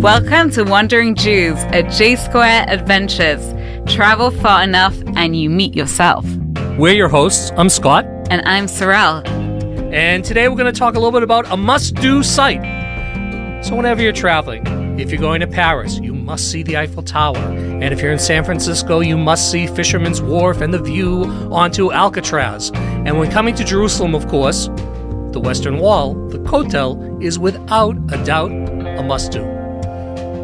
Welcome to Wandering Jews, a J-Square Adventures. Travel far enough and you meet yourself. We're your hosts. I'm Scott. And I'm Sorelle. And today we're going to talk a little bit about a must-do site. So whenever you're traveling, if you're going to Paris, you must see the Eiffel Tower. And if you're in San Francisco, you must see Fisherman's Wharf and the view onto Alcatraz. And when coming to Jerusalem, of course, the Western Wall, the Kotel, is without a doubt a must-do.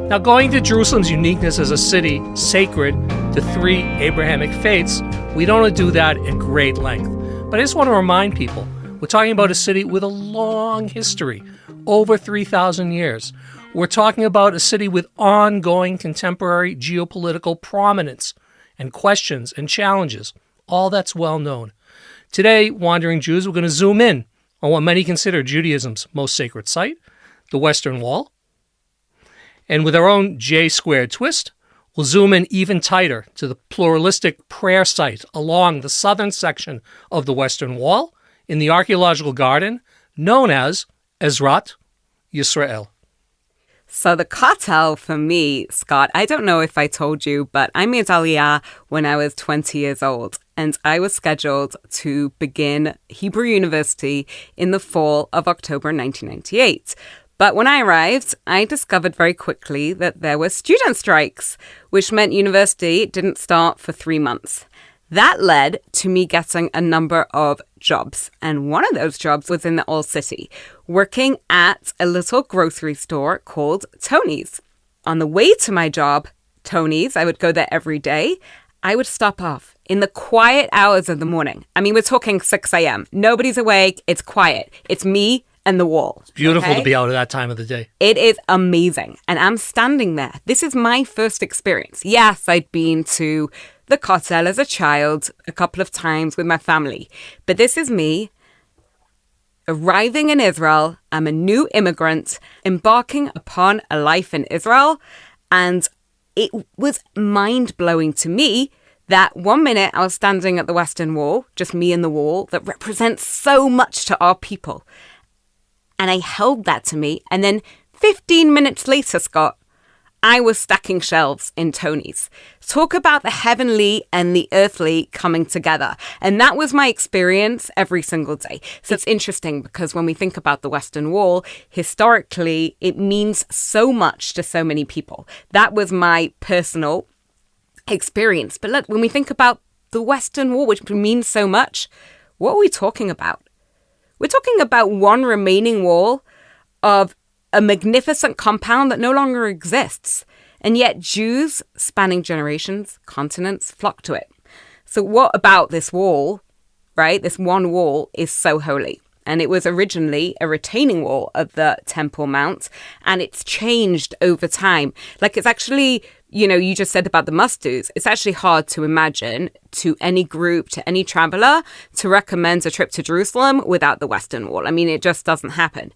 Now, going to Jerusalem's uniqueness as a city sacred to three Abrahamic faiths, we don't do that at great length. But I just want to remind people, we're talking about a city with a long history, over 3,000 years. We're talking about a city with ongoing contemporary geopolitical prominence and questions and challenges. All that's well known. Today, Wandering Jews, we're going to zoom in on what many consider Judaism's most sacred site, the Western Wall. And with our own J-squared twist, we'll zoom in even tighter to the pluralistic prayer site along the southern section of the Western Wall in the archaeological garden known as Ezrat Yisrael. So the Kotel for me, Scott, I don't know if I told you, but I made Aliyah when I was 20 years old. And I was scheduled to begin Hebrew University in the fall of October 1998. But when I arrived, I discovered very quickly that there were student strikes, which meant university didn't start for 3 months. That led to me getting a number of jobs. And one of those jobs was in the Old City, working at a little grocery store called Tony's. On the way to my job, Tony's, I would go there every day. I would stop off in the quiet hours of the morning. I mean, we're talking 6 a.m. Nobody's awake. It's quiet. It's me and the wall. It's beautiful to be out at that time of the day. It is amazing. And I'm standing there. This is my first experience. Yes, I'd been to the Kotel as a child a couple of times with my family. But this is me arriving in Israel. I'm a new immigrant embarking upon a life in Israel. And it was mind-blowing to me that 1 minute I was standing at the Western Wall, just me and the wall, that represents so much to our people. And I held that to me. And then 15 minutes later, Scott, I was stacking shelves in Tony's. Talk about the heavenly and the earthly coming together. And that was my experience every single day. So it's interesting because when we think about the Western Wall, historically, it means so much to so many people. That was my personal experience. But look, when we think about the Western Wall, which means so much, what are we talking about? We're talking about one remaining wall of a magnificent compound that no longer exists. And yet Jews spanning generations, continents, flock to it. So what about this wall, right? This one wall is so holy. And it was originally a retaining wall of the Temple Mount. And it's changed over time. Like it's actually, you know, you just said about the must-dos. It's actually hard to imagine to any group, to any traveler, to recommend a trip to Jerusalem without the Western Wall. I mean, it just doesn't happen.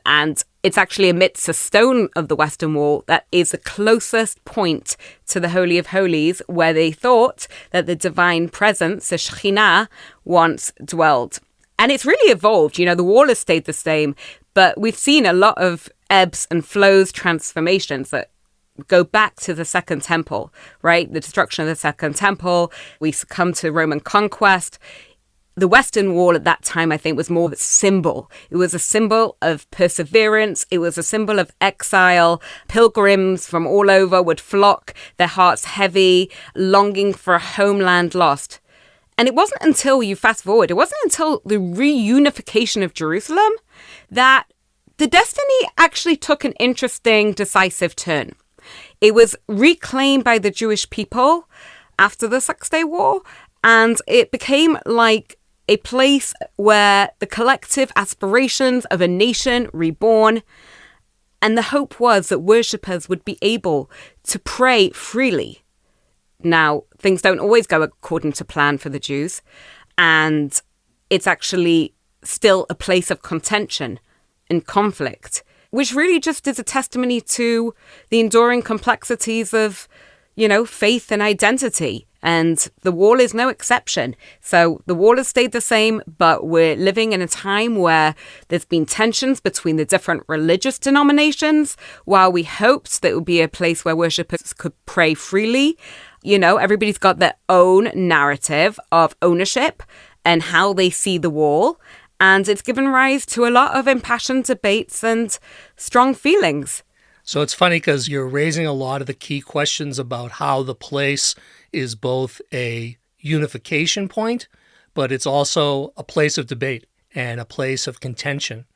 And it's actually amidst a stone of the Western Wall that is the closest point to the Holy of Holies, where they thought that the divine presence, the Shekhinah, once dwelled. And it's really evolved. You know, the wall has stayed the same, but we've seen a lot of ebbs and flows, transformations that go back to the Second Temple, right? The destruction of the Second Temple. We succumb to Roman conquest. The Western Wall at that time, I think, was more of a symbol. It was a symbol of perseverance. It was a symbol of exile. Pilgrims from all over would flock, their hearts heavy, longing for a homeland lost. And it wasn't until you fast forward, it wasn't until the reunification of Jerusalem that the destiny actually took an interesting, decisive turn. It was reclaimed by the Jewish people after the 6-Day War, and it became like a place where the collective aspirations of a nation reborn, and the hope was that worshippers would be able to pray freely. Now, things don't always go according to plan for the Jews, and it's actually still a place of contention and conflict, which really just is a testimony to the enduring complexities of, you know, faith and identity. And the wall is no exception. So the wall has stayed the same, but we're living in a time where there's been tensions between the different religious denominations. While we hoped that it would be a place where worshippers could pray freely, you know, everybody's got their own narrative of ownership and how they see the wall. And it's given rise to a lot of impassioned debates and strong feelings. So it's funny because you're raising a lot of the key questions about how the place is both a unification point, but it's also a place of debate and a place of contention.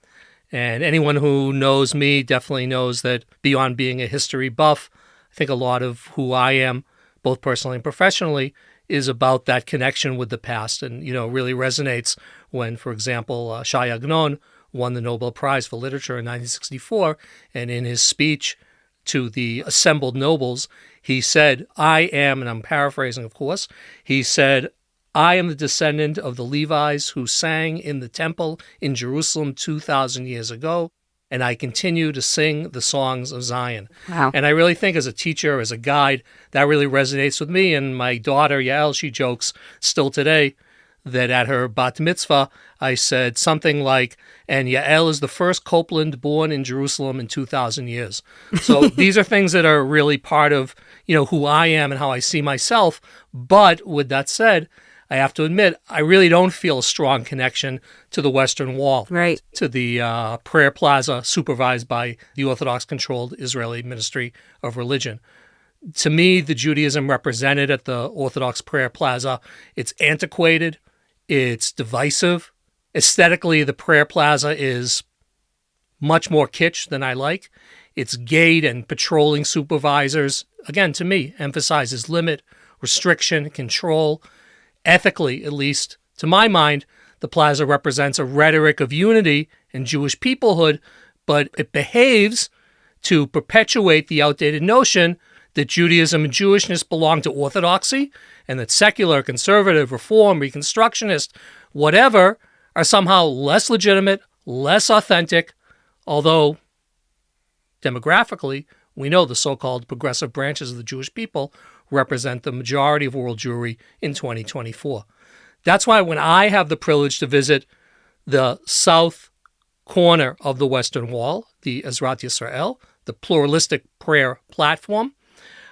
And anyone who knows me definitely knows that beyond being a history buff, I think a lot of who I am, both personally and professionally, is about that connection with the past. And, you know, really resonates when, for example, Shai Agnon won the Nobel Prize for Literature in 1964, and in his speech to the assembled nobles, he said, I am, and I'm paraphrasing, of course, he said, I am the descendant of the Levites who sang in the temple in Jerusalem 2,000 years ago, and I continue to sing the songs of Zion. Wow. And I really think as a teacher, as a guide, that really resonates with me. And my daughter, Yael, she jokes still today that at her bat mitzvah, I said something like, and Yael is the first Copeland born in Jerusalem in 2,000 years. So these are things that are really part of, you know, who I am and how I see myself. But with that said, I have to admit, I really don't feel a strong connection to the Western Wall, right, to the prayer plaza supervised by the Orthodox-controlled Israeli Ministry of Religion. To me, the Judaism represented at the Orthodox prayer plaza, it's antiquated, it's divisive. Aesthetically, the prayer plaza is much more kitsch than I like. Its gate and patrolling supervisors, again, to me, emphasizes limit, restriction, control. Ethically, at least, to my mind, the plaza represents a rhetoric of unity and Jewish peoplehood, but it behaves to perpetuate the outdated notion that Judaism and Jewishness belong to orthodoxy, and that secular, conservative, reform, reconstructionist, whatever, are somehow less legitimate, less authentic, although demographically, we know the so-called progressive branches of the Jewish people represent the majority of world Jewry in 2024. That's why when I have the privilege to visit the south corner of the Western Wall, the Ezrat Yisrael, the pluralistic prayer platform,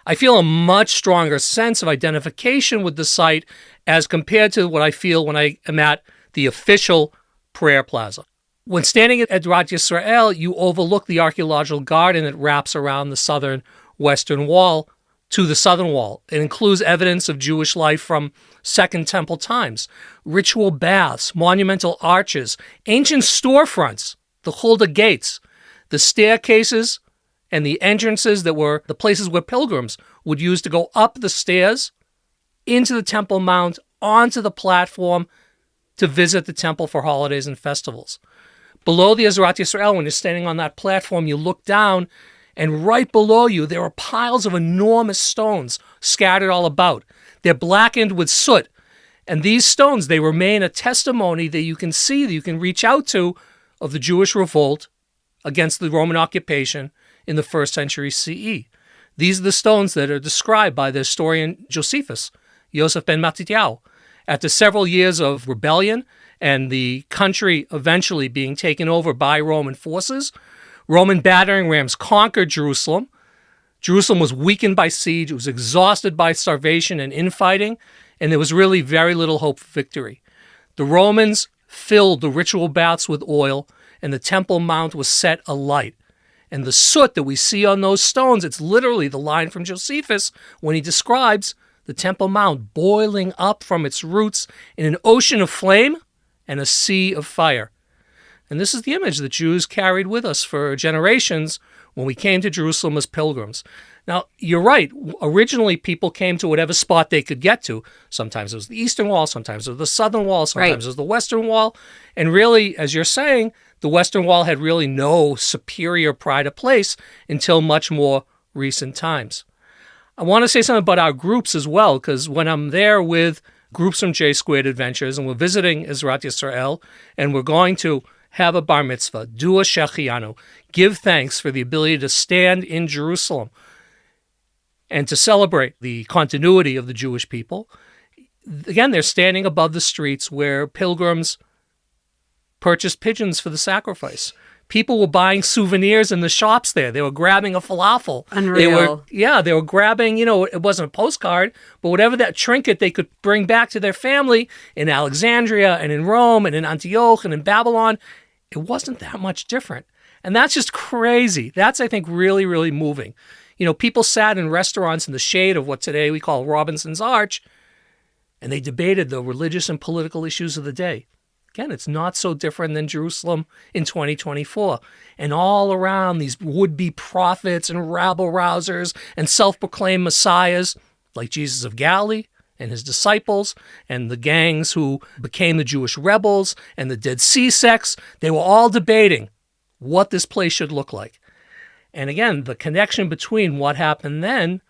I feel a much stronger sense of identification with the site as compared to what I feel when I am at the official prayer plaza. When standing at Ezrat Yisrael, you overlook the archaeological garden that wraps around the southern Western Wall to the southern wall. It includes evidence of Jewish life from Second Temple times, ritual baths, monumental arches, ancient storefronts, the Hulda gates, the staircases, and the entrances that were the places where pilgrims would use to go up the stairs, into the Temple Mount, onto the platform to visit the temple for holidays and festivals. Below the Ezrat Yisrael, when you're standing on that platform, you look down, and right below you, there are piles of enormous stones scattered all about. They're blackened with soot. And these stones, they remain a testimony that you can see, that you can reach out to, of the Jewish revolt against the Roman occupation in the 1st century CE. These are the stones that are described by the historian Josephus, Yosef ben Matityahu. After several years of rebellion and the country eventually being taken over by Roman forces, Roman battering rams conquered Jerusalem. Jerusalem was weakened by siege, it was exhausted by starvation and infighting, and there was really very little hope for victory. The Romans filled the ritual baths with oil, and the Temple Mount was set alight. And the soot that we see on those stones, it's literally the line from Josephus when he describes the Temple Mount boiling up from its roots in an ocean of flame and a sea of fire. And this is the image that Jews carried with us for generations when we came to Jerusalem as pilgrims. Now, you're right. Originally, people came to whatever spot they could get to. Sometimes it was the Eastern Wall, sometimes it was the Southern Wall, sometimes it was the Western Wall. And really, as you're saying, the Western Wall had really no superior pride of place until much more recent times. I want to say something about our groups as well, because when I'm there with groups from J Squared Adventures and we're visiting Ezrat Yisrael and we're going to have a bar mitzvah, do a shechianu, give thanks for the ability to stand in Jerusalem. and to celebrate the continuity of the Jewish people. Again, they're standing above the streets where pilgrims purchased pigeons for the sacrifice. People were buying souvenirs in the shops there. They were grabbing a falafel. Unreal. They were grabbing, it wasn't a postcard, but whatever that trinket they could bring back to their family in Alexandria and in Rome and in Antioch and in Babylon. It wasn't that much different. And that's just crazy. That's, I think, really, really moving. People sat in restaurants in the shade of what today we call Robinson's Arch, and they debated the religious and political issues of the day. Again, it's not so different than Jerusalem in 2024. And all around these would-be prophets and rabble-rousers and self-proclaimed messiahs like Jesus of Galilee and his disciples and the gangs who became the Jewish rebels and the Dead Sea sects, they were all debating what this place should look like. And again, the connection between what happened then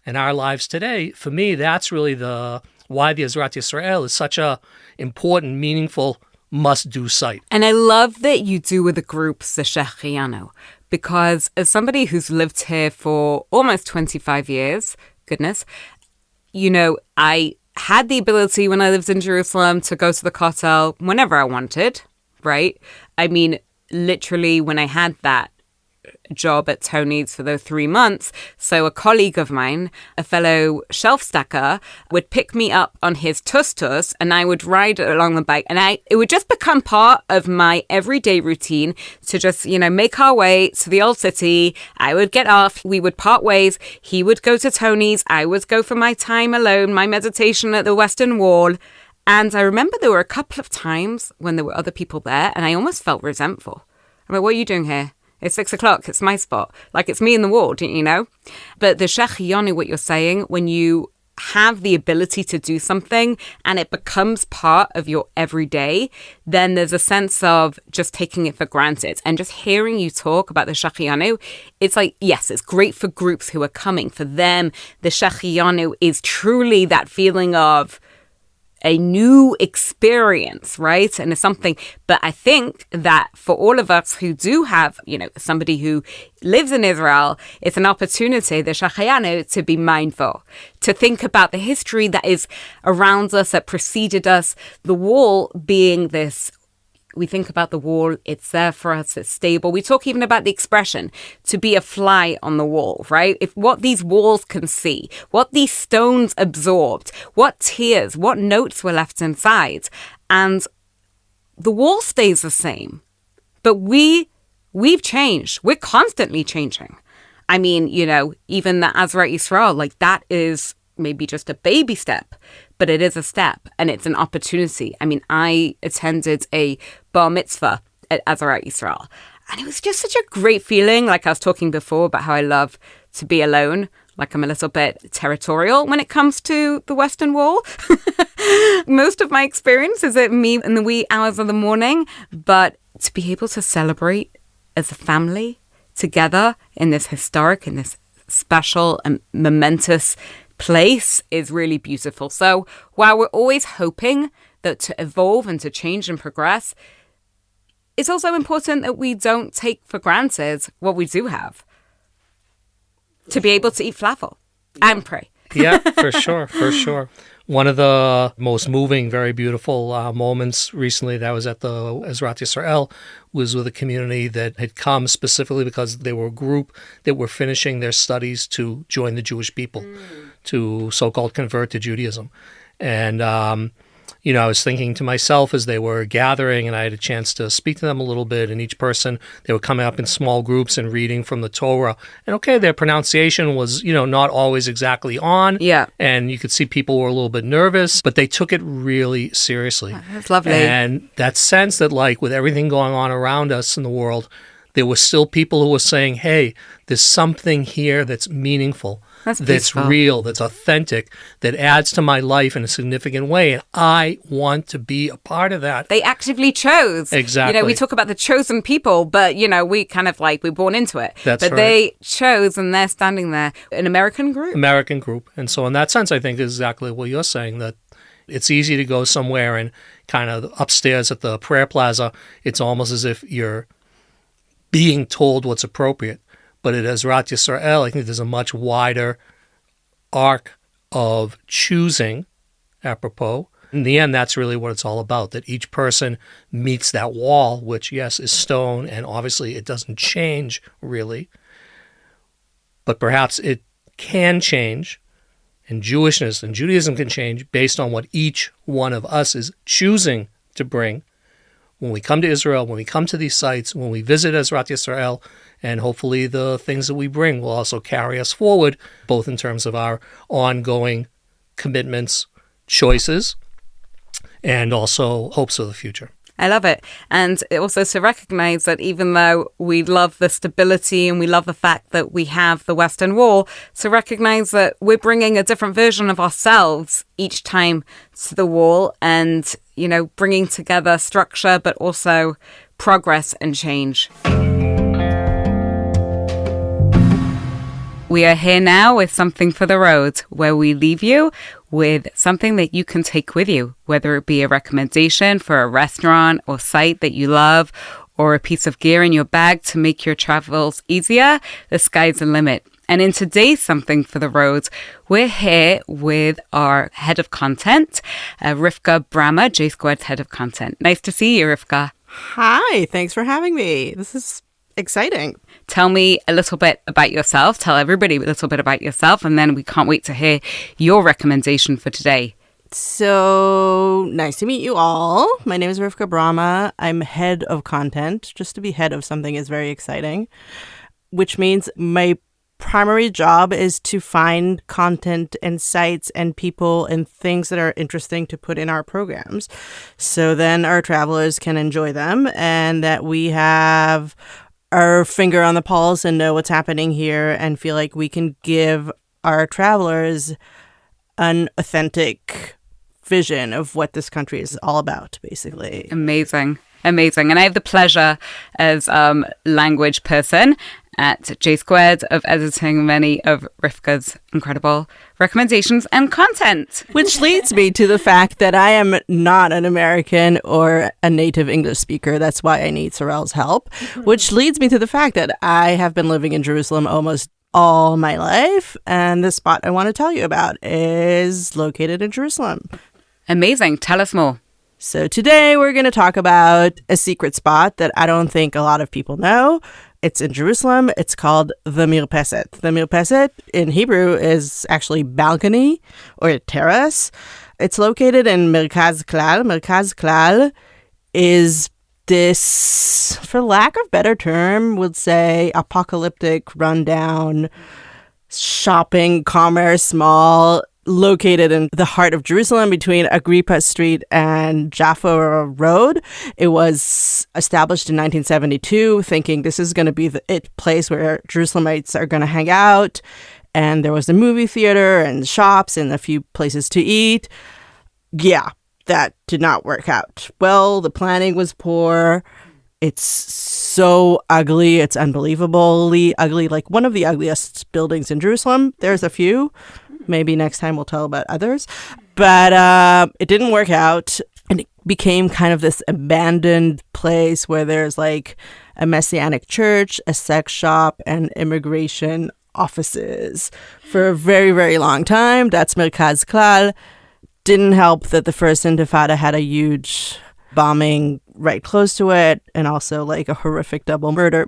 and our lives today, for me, that's really why the Ezrat Yisrael is such a important, meaningful, must-do site. And I love that you do with the groups the Shechianu, because as somebody who's lived here for almost 25 years, goodness, I had the ability when I lived in Jerusalem to go to the Kotel whenever I wanted, right? I mean, literally when I had that job at Tony's for those 3 months. So a colleague of mine, a fellow shelf stacker, would pick me up on his tus-tus and I would ride along the bike. And it would just become part of my everyday routine to just, make our way to the old city. I would get off. We would part ways. He would go to Tony's. I would go for my time alone, my meditation at the Western Wall. And I remember there were a couple of times when there were other people there and I almost felt resentful. I'm like, what are you doing here? It's 6 o'clock. It's my spot. Like, it's me in the ward, But the Shechianu, what you're saying, when you have the ability to do something and it becomes part of your everyday, then there's a sense of just taking it for granted. And just hearing you talk about the Shechianu, it's like, yes, it's great for groups who are coming. For them, the Shechianu is truly that feeling of a new experience, right? And it's something, but I think that for all of us who do have, somebody who lives in Israel, it's an opportunity, the Shechianu, to be mindful, to think about the history that is around us, that preceded us, the wall being this. We think about the wall, it's there for us, it's stable. We talk even about the expression, to be a fly on the wall, right? If what these walls can see, what these stones absorbed, what tears, what notes were left inside. And the wall stays the same, but we've changed. We're constantly changing. I mean, even the Ezrat Yisrael, like that is maybe just a baby step, but it is a step and it's an opportunity. I mean, I attended a bar mitzvah at Ezrat Yisrael and it was just such a great feeling. Like I was talking before about how I love to be alone. Like I'm a little bit territorial when it comes to the Western Wall. Most of my experience is at me in the wee hours of the morning, but to be able to celebrate as a family together in this historic, in this special and momentous place is really beautiful. So while we're always hoping that to evolve and to change and progress, it's also important that we don't take for granted what we do have. To be able to eat falafel and pray. Yeah, for sure. One of the most moving, very beautiful moments recently that I was at the Ezrat Yisrael was with a community that had come specifically because they were a group that were finishing their studies to join the Jewish people, to so-called convert to Judaism. And, I was thinking to myself as they were gathering and I had a chance to speak to them a little bit, and each person, they were coming up in small groups and reading from the Torah. And okay, their pronunciation was, not always exactly on. Yeah. And you could see people were a little bit nervous, but they took it really seriously. Oh, that's lovely. And that sense that like with everything going on around us in the world, there were still people who were saying, hey, there's something here that's meaningful. That's real, that's authentic, that adds to my life in a significant way. And I want to be a part of that. They actively chose. Exactly. We talk about the chosen people, but, we kind of we're born into it. That's but right. They chose and they're standing there. An American group. And so in that sense, I think is exactly what you're saying, that it's easy to go somewhere and kind of upstairs at the prayer plaza, it's almost as if you're being told what's appropriate. But at Ezrat Yisrael, I think there's a much wider arc of choosing, apropos. In the end, that's really what it's all about, that each person meets that wall, which, yes, is stone, and obviously it doesn't change, really. But perhaps it can change, and Jewishness and Judaism can change based on what each one of us is choosing to bring when we come to Israel, when we come to these sites, when we visit Ezrat Yisrael, and hopefully the things that we bring will also carry us forward, both in terms of our ongoing commitments, choices, and also hopes for the future. I love it. And also to recognize that even though we love the stability and we love the fact that we have the Western Wall, to recognize that we're bringing a different version of ourselves each time to the wall and, you know, bringing together structure, but also progress and change. We are here now with Something for the Road, where we leave you with something that you can take with you, whether it be a recommendation for a restaurant or site that you love, or a piece of gear in your bag to make your travels easier. The sky's the limit. And in today's Something for the Road, we're here with our head of content, Rivka Brama, J Squared's head of content. Nice to see you, Rivka. Hi, thanks for having me. This is exciting. Tell me a little bit about yourself. Tell everybody a little bit about yourself, and then we can't wait to hear your recommendation for today. So nice to meet you all. My name is Rivka Brama. I'm head of content. Just to be head of something is very exciting, which means my primary job is to find content and sites and people and things that are interesting to put in our programs, so then our travelers can enjoy them and that we have our finger on the pulse and know what's happening here and feel like we can give our travelers an authentic vision of what this country is all about, basically. Amazing. And I have the pleasure as language person at J Squared of editing many of Rivka's incredible recommendations and content. Which leads me to the fact that I am not an American or a native English speaker. That's why I need Sorelle's help. Which leads me to the fact that I have been living in Jerusalem almost all my life. And the spot I want to tell you about is located in Jerusalem. Amazing. Tell us more. So today we're going to talk about a secret spot that I don't think a lot of people know. It's in Jerusalem. It's called the Mirpeset. The Mirpeset in Hebrew is actually balcony or terrace. It's located in Merkaz Klal. Merkaz Klal is this, for lack of better term, would say apocalyptic, rundown, shopping, commerce mall, located in the heart of Jerusalem between Agrippa Street and Jaffa Road. It was established in 1972, thinking this is going to be the place where Jerusalemites are going to hang out. And there was a movie theater and shops and a few places to eat. Yeah, that did not work out. Well, the planning was poor. It's so ugly. It's unbelievably ugly. Like one of the ugliest buildings in Jerusalem. There's a few. Maybe next time we'll tell about others. But it didn't work out. And it became kind of this abandoned place where there's like a Messianic church, a sex shop, and immigration offices for a very, very long time. That's Merkaz Klal. Didn't help that the first Intifada had a huge bombing right close to it, and also like a horrific double murder.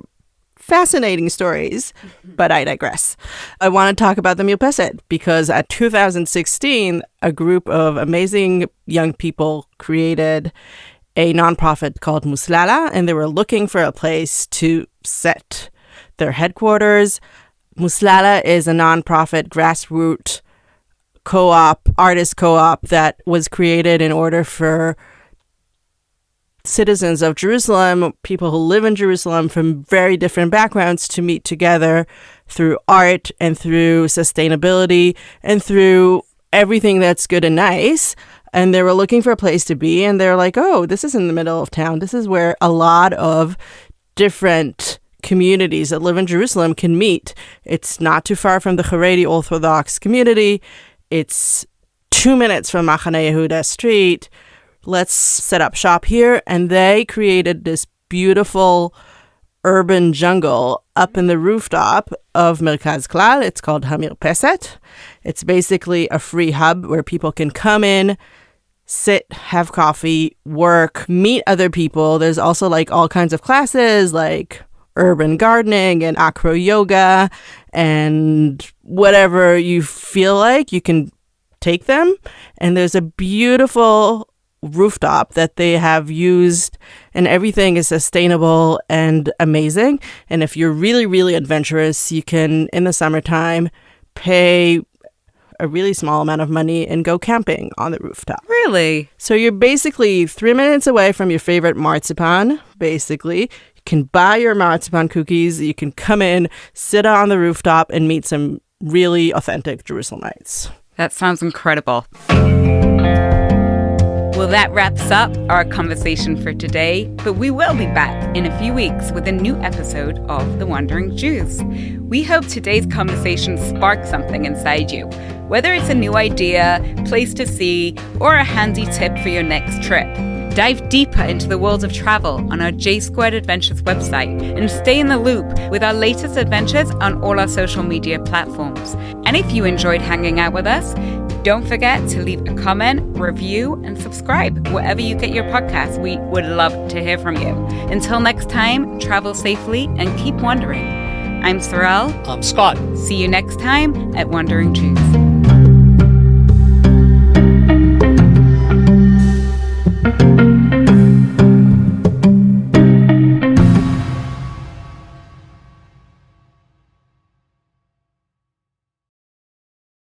Fascinating stories, but I digress. I want to talk about the Mirpeset because at 2016, a group of amazing young people created a nonprofit called Muslala, and they were looking for a place to set their headquarters. Muslala is a nonprofit grassroots co-op, artist co-op that was created in order for citizens of Jerusalem, people who live in Jerusalem from very different backgrounds, to meet together through art and through sustainability and through everything that's good and nice. And they were looking for a place to be, and they're like, oh, this is in the middle of town. This is where a lot of different communities that live in Jerusalem can meet. It's not too far from the Haredi Orthodox community. It's 2 minutes from Machane Yehuda Street. Let's set up shop here. And they created this beautiful urban jungle up in the rooftop of Merkaz Klal. It's called Hamirpeset. It's basically a free hub where people can come in, sit, have coffee, work, meet other people. There's also like all kinds of classes like urban gardening and acro yoga and whatever you feel like, you can take them. And there's a beautiful rooftop that they have used, and everything is sustainable and amazing. And if you're really, really adventurous, you can, in the summertime, pay a really small amount of money and go camping on the rooftop. Really? So you're basically 3 minutes away from your favorite marzipan, basically. You can buy your marzipan cookies. You can come in, sit on the rooftop, and meet some really authentic Jerusalemites. That sounds incredible. Well, that wraps up our conversation for today, but we will be back in a few weeks with a new episode of The Wandering Jews. We hope today's conversation sparks something inside you, whether it's a new idea, place to see, or a handy tip for your next trip. Dive deeper into the world of travel on our J Squared Adventures website and stay in the loop with our latest adventures on all our social media platforms. And if you enjoyed hanging out with us, don't forget to leave a comment, review, and subscribe wherever you get your podcasts. We would love to hear from you. Until next time, travel safely and keep wandering. I'm Sorelle. I'm Scott. See you next time at Wandering Jews.